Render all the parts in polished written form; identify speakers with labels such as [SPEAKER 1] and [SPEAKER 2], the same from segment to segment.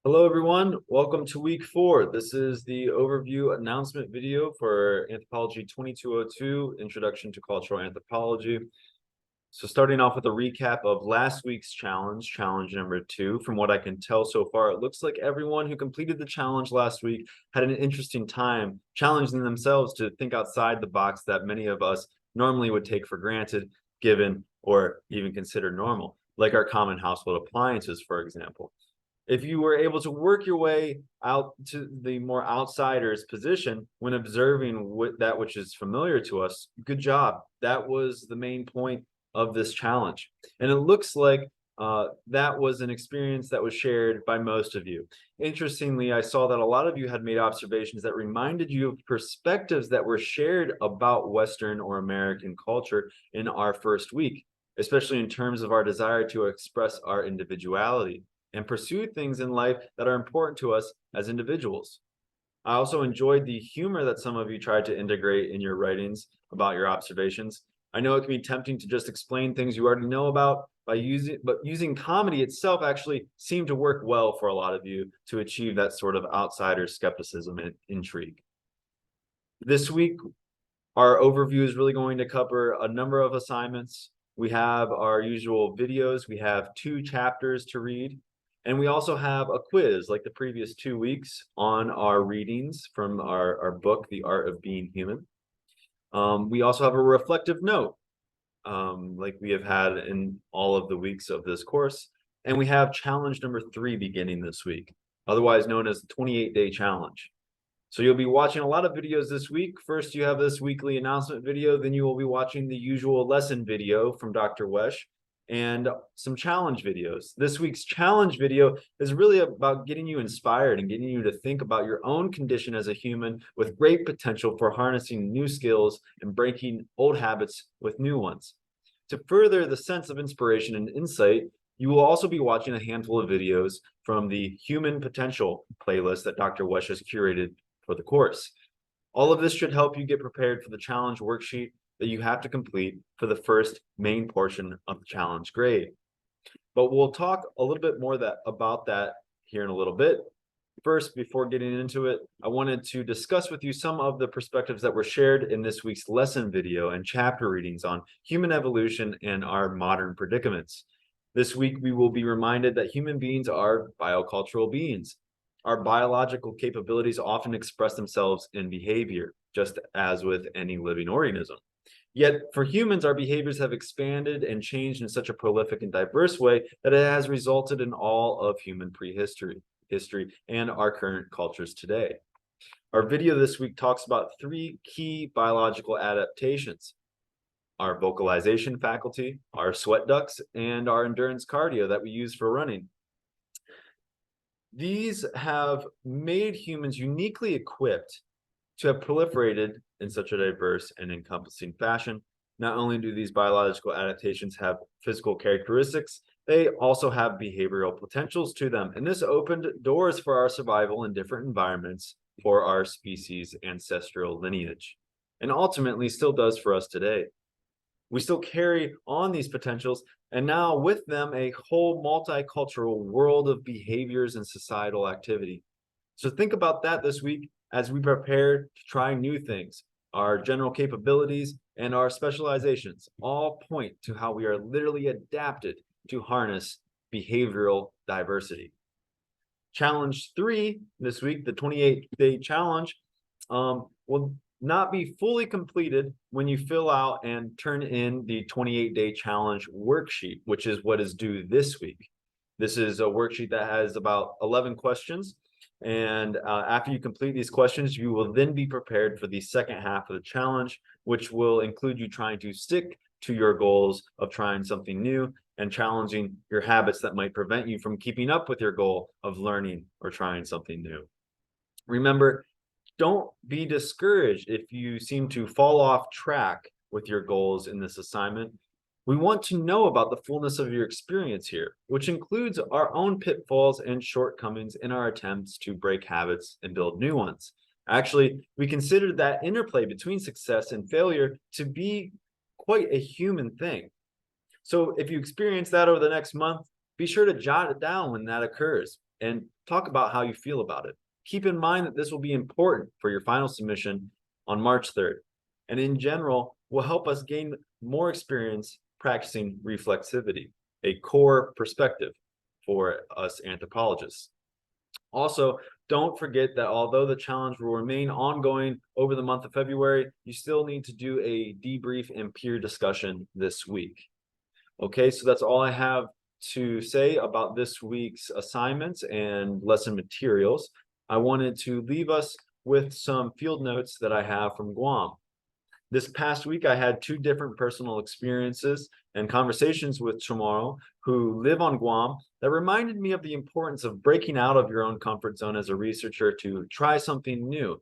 [SPEAKER 1] Hello, everyone. Welcome to week 4. This is the overview announcement video for Anthropology 2202, Introduction to Cultural Anthropology. So starting off with a recap of last week's challenge number 2. From what I can tell so far, it looks like everyone who completed the challenge last week had an interesting time challenging themselves to think outside the box that many of us normally would take for granted, given, or even consider normal, like our common household appliances, for example. If you were able to work your way out to the more outsider's position when observing that which is familiar to us, good job. That was the main point of this challenge. And it looks like that was an experience that was shared by most of you. Interestingly, I saw that a lot of you had made observations that reminded you of perspectives that were shared about Western or American culture in our first week, especially in terms of our desire to express our individuality and pursue things in life that are important to us as individuals. I also enjoyed the humor that some of you tried to integrate in your writings about your observations. I know it can be tempting to just explain things you already know about but using comedy itself actually seemed to work well for a lot of you to achieve that sort of outsider skepticism and intrigue. This week, our overview is really going to cover a number of assignments. We have our usual videos. We have 2 chapters to read. And we also have a quiz like the previous 2 weeks on our readings from our book, The Art of Being Human. We also have a reflective note, like we have had in all of the weeks of this course. And we have challenge number 3 beginning this week, otherwise known as the 28-day challenge. So you'll be watching a lot of videos this week. First, you have this weekly announcement video. Then you will be watching the usual lesson video from Dr. Wesh and some challenge videos. This week's challenge video is really about getting you inspired and getting you to think about your own condition as a human with great potential for harnessing new skills and breaking old habits with new ones. To further the sense of inspiration and insight, you will also be watching a handful of videos from the Human Potential playlist that Dr. Wesh has curated for the course. All of this should help you get prepared for the challenge worksheet that you have to complete for the first main portion of the challenge grade. But we'll talk a little bit more about that here in a little bit. First, before getting into it, I wanted to discuss with you some of the perspectives that were shared in this week's lesson video and chapter readings on human evolution and our modern predicaments. This week, we will be reminded that human beings are biocultural beings. Our biological capabilities often express themselves in behavior, just as with any living organism. Yet for humans, our behaviors have expanded and changed in such a prolific and diverse way that it has resulted in all of human prehistory, and our current cultures today. Our video this week talks about 3 key biological adaptations: our vocalization faculty, our sweat ducts, and our endurance cardio that we use for running. These have made humans uniquely equipped to have proliferated in such a diverse and encompassing fashion. Not only do these biological adaptations have physical characteristics, they also have behavioral potentials to them. And this opened doors for our survival in different environments for our species' ancestral lineage, and ultimately still does for us today. We still carry on these potentials, and now with them, a whole multicultural world of behaviors and societal activity. So think about that this week as we prepare to try new things. Our general capabilities and our specializations all point to how we are literally adapted to harness behavioral diversity. Challenge 3 this week, the 28-day challenge, will not be fully completed when you fill out and turn in the 28-day challenge worksheet, which is what is due this week. This is a worksheet that has about 11 questions. And after you complete these questions, you will then be prepared for the second half of the challenge, which will include you trying to stick to your goals of trying something new and challenging your habits that might prevent you from keeping up with your goal of learning or trying something new. Remember, don't be discouraged if you seem to fall off track with your goals in this assignment. We want to know about the fullness of your experience here, which includes our own pitfalls and shortcomings in our attempts to break habits and build new ones. Actually, we consider that interplay between success and failure to be quite a human thing. So if you experience that over the next month, be sure to jot it down when that occurs. and talk about how you feel about it. Keep in mind that this will be important for your final submission on March 3rd, and in general will help us gain more experience practicing reflexivity, a core perspective for us anthropologists. Also, don't forget that although the challenge will remain ongoing over the month of February, you still need to do a debrief and peer discussion this week. Okay, so that's all I have to say about this week's assignments and lesson materials. I wanted to leave us with some field notes that I have from Guam. This past week, I had two different personal experiences and conversations with Chamorro who live on Guam that reminded me of the importance of breaking out of your own comfort zone as a researcher to try something new,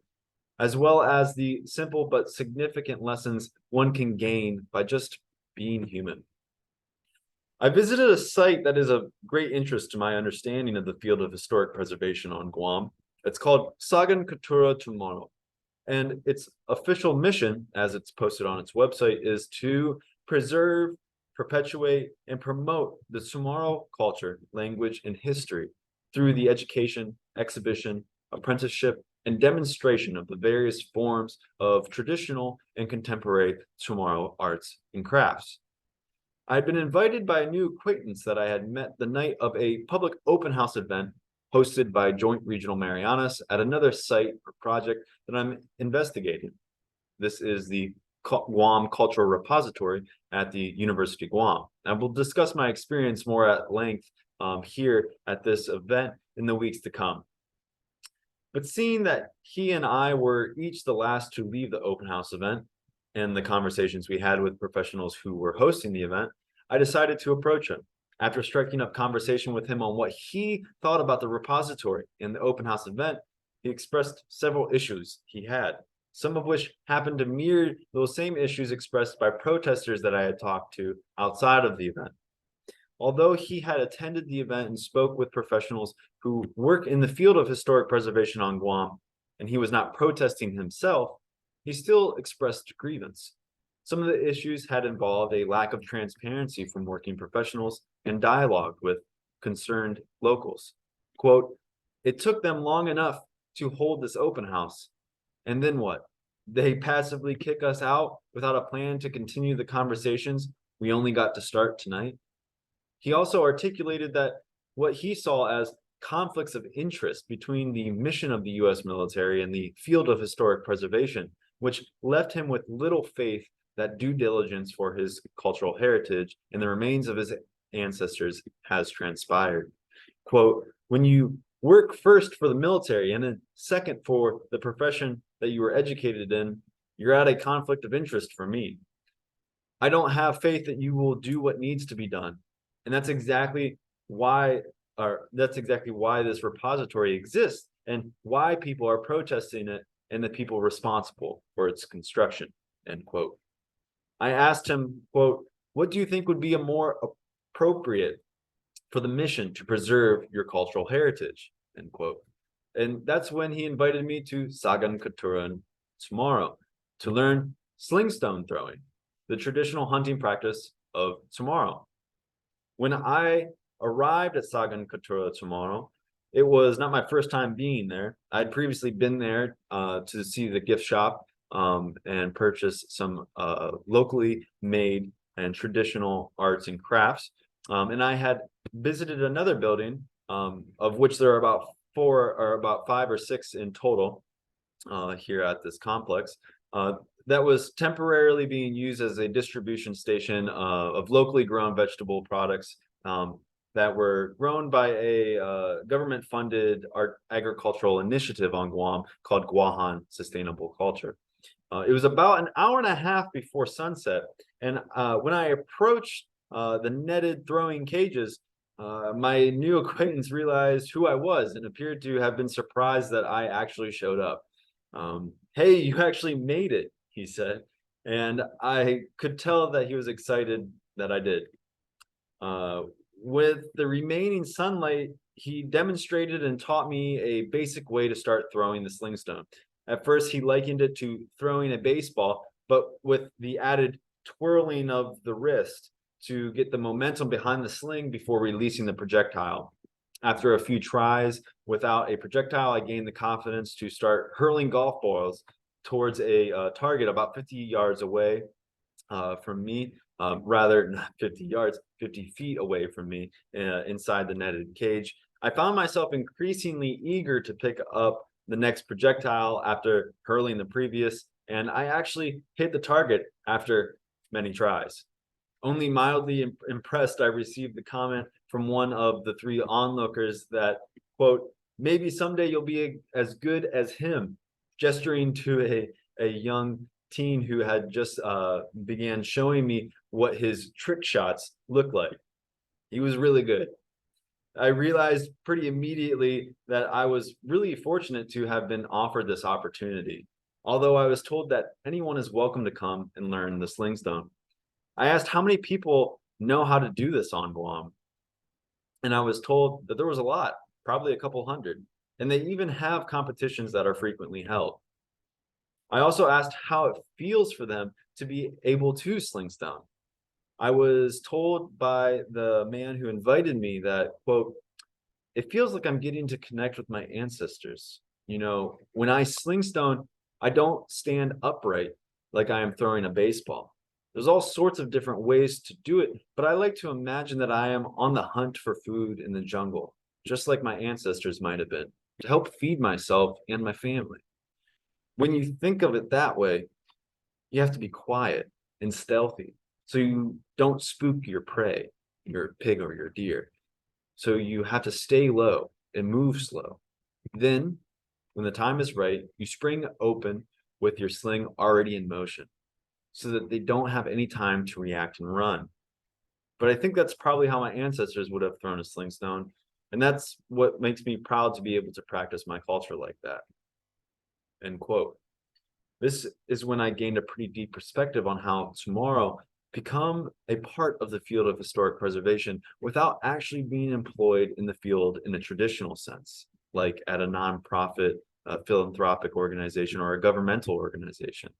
[SPEAKER 1] as well as the simple but significant lessons one can gain by just being human. I visited a site that is of great interest to my understanding of the field of historic preservation on Guam. It's called Sagan Katura Chamorro. And its official mission, as it's posted on its website, is to preserve, perpetuate, and promote the Chamorro culture, language, and history through the education, exhibition, apprenticeship, and demonstration of the various forms of traditional and contemporary Chamorro arts and crafts. I had been invited by a new acquaintance that I had met the night of a public open house event hosted by Joint Regional Marianas at another site or project that I'm investigating. This is the Guam Cultural Repository at the University of Guam. I will discuss my experience more at length here at this event in the weeks to come. But seeing that he and I were each the last to leave the open house event and the conversations we had with professionals who were hosting the event, I decided to approach him. After striking up conversation with him on what he thought about the repository in the open house event, he expressed several issues he had, some of which happened to mirror those same issues expressed by protesters that I had talked to outside of the event. Although he had attended the event and spoke with professionals who work in the field of historic preservation on Guam, and he was not protesting himself, he still expressed grievance. Some of the issues had involved a lack of transparency from working professionals and dialogue with concerned locals. Quote, "It took them long enough to hold this open house. And then what? They passively kick us out without a plan to continue the conversations we only got to start tonight." He also articulated that what he saw as conflicts of interest between the mission of the U.S. military and the field of historic preservation, which left him with little faith that due diligence for his cultural heritage and the remains of his ancestors has transpired. Quote, "When you work first for the military and then second for the profession that you were educated in, you're at a conflict of interest for me. I don't have faith that you will do what needs to be done. And that's exactly why this repository exists and why people are protesting it and the people responsible for its construction," end quote. I asked him, quote, "What do you think would be a more appropriate for the mission to preserve your cultural heritage?" End quote. And that's when he invited me to Sagan Katuran Chamorro to learn slingstone throwing, the traditional hunting practice of Chamorro. When I arrived at Sagan Katura Chamorro, it was not my first time being there. I'd previously been there to see the gift shop and purchase some locally made and traditional arts and crafts. And I had visited another building, of which there are about 5 or 6 in total here at this complex, that was temporarily being used as a distribution station of locally grown vegetable products that were grown by a government-funded agricultural initiative on Guam called Guahan Sustainable Culture. It was about an hour and a half before sunset, and when I approached the netted throwing cages, my new acquaintance realized who I was and appeared to have been surprised that I actually showed up. "Hey, you actually made it," he said, and I could tell that he was excited that I did. With the remaining sunlight, he demonstrated and taught me a basic way to start throwing the slingstone. At first, he likened it to throwing a baseball, but with the added twirling of the wrist to get the momentum behind the sling before releasing the projectile. After a few tries without a projectile, I gained the confidence to start hurling golf balls towards a target about 50 yards away from me, rather not 50 yards, 50 feet away from me inside the netted cage. I found myself increasingly eager to pick up the next projectile after hurling the previous, and I actually hit the target after many tries. Only mildly impressed, I received the comment from one of the three onlookers that, quote, maybe someday you'll be as good as him, gesturing to a young teen who had just began showing me what his trick shots looked like. He was really good. I realized pretty immediately that I was really fortunate to have been offered this opportunity, although I was told that anyone is welcome to come and learn the sling stone. I asked how many people know how to do this on Guam, and I was told that there was a lot, probably a couple hundred, and they even have competitions that are frequently held. I also asked how it feels for them to be able to sling stone. I was told by the man who invited me that, quote, it feels like I'm getting to connect with my ancestors. You know, when I sling stone, I don't stand upright like I am throwing a baseball. There's all sorts of different ways to do it, but I like to imagine that I am on the hunt for food in the jungle, just like my ancestors might have been, to help feed myself and my family. When you think of it that way, you have to be quiet and stealthy so you don't spook your prey, your pig or your deer. So you have to stay low and move slow. Then, when the time is right, you spring open with your sling already in motion so that they don't have any time to react and run. But I think that's probably how my ancestors would have thrown a sling stone. And that's what makes me proud to be able to practice my culture like that. End quote. This is when I gained a pretty deep perspective on how tomorrow become a part of the field of historic preservation without actually being employed in the field in a traditional sense, like at a nonprofit, philanthropic organization or a governmental organization,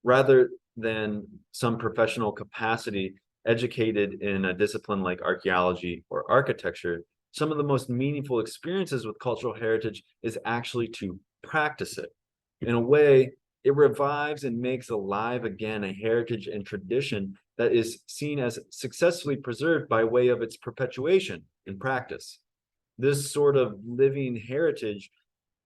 [SPEAKER 1] rather than some professional capacity educated in a discipline like archaeology or architecture. Some of the most meaningful experiences with cultural heritage is actually to practice it. In a way, it revives and makes alive again a heritage and tradition that is seen as successfully preserved by way of its perpetuation in practice. This sort of living heritage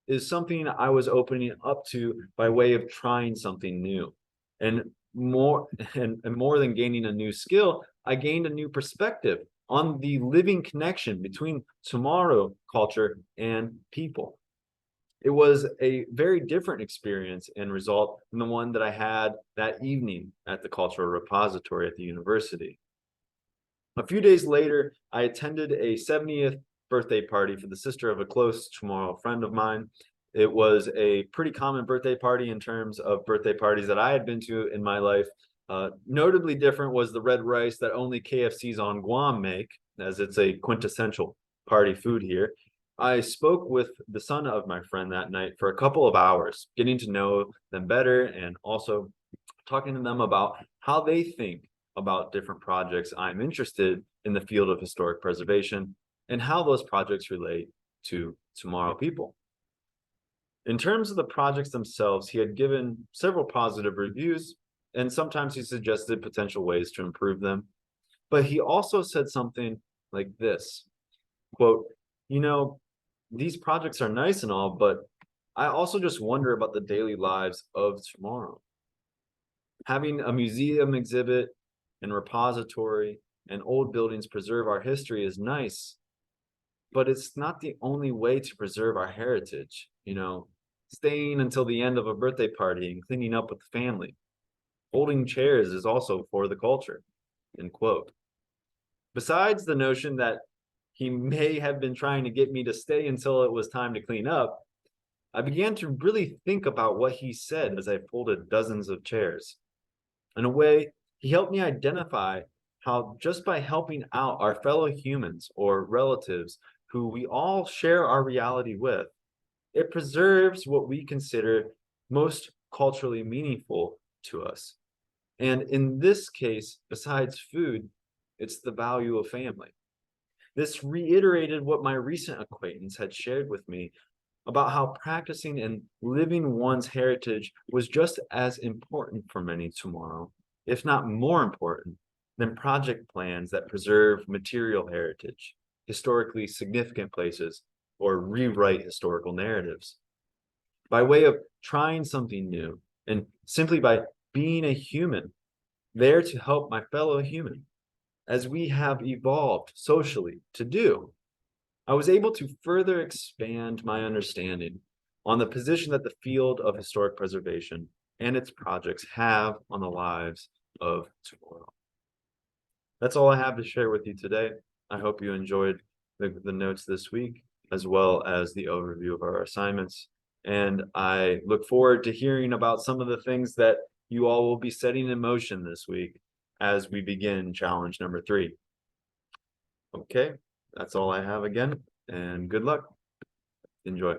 [SPEAKER 1] is something I was opening up to by way of trying something new. And more and more than gaining a new skill, I gained a new perspective on the living connection between tomorrow culture and people. It was a very different experience and result than the one that I had that evening at the cultural repository at the university. A few days later, I attended a 70th birthday party for the sister of a close tomorrow friend of mine. It was a pretty common birthday party in terms of birthday parties that I had been to in my life. Notably different was the red rice that only KFCs on Guam make, as it's a quintessential party food here. I spoke with the son of my friend that night for a couple of hours, getting to know them better and also talking to them about how they think about different projects I'm interested in the field of historic preservation and how those projects relate to tomorrow people. In terms of the projects themselves, he had given several positive reviews, and sometimes he suggested potential ways to improve them. But he also said something like this, quote, you know, these projects are nice and all, but I also just wonder about the daily lives of tomorrow. Having a museum exhibit and repository and old buildings preserve our history is nice, but it's not the only way to preserve our heritage. You know, staying until the end of a birthday party and cleaning up with the family. Holding chairs is also for the culture, end quote. Besides the notion that he may have been trying to get me to stay until it was time to clean up, I began to really think about what he said as I folded dozens of chairs. In a way, he helped me identify how just by helping out our fellow humans or relatives who we all share our reality with, it preserves what we consider most culturally meaningful to us. And in this case, besides food, it's the value of family. This reiterated what my recent acquaintance had shared with me about how practicing and living one's heritage was just as important for many tomorrow, if not more important, than project plans that preserve material heritage, historically significant places, or rewrite historical narratives. By way of trying something new, and simply by being a human, there to help my fellow human, as we have evolved socially to do, I was able to further expand my understanding on the position that the field of historic preservation and its projects have on the lives of tomorrow. That's all I have to share with you today. I hope you enjoyed the notes this week, as well as the overview of our assignments. And I look forward to hearing about some of the things that you all will be setting in motion this week as we begin challenge number 3. Okay, that's all I have again, and good luck. Enjoy.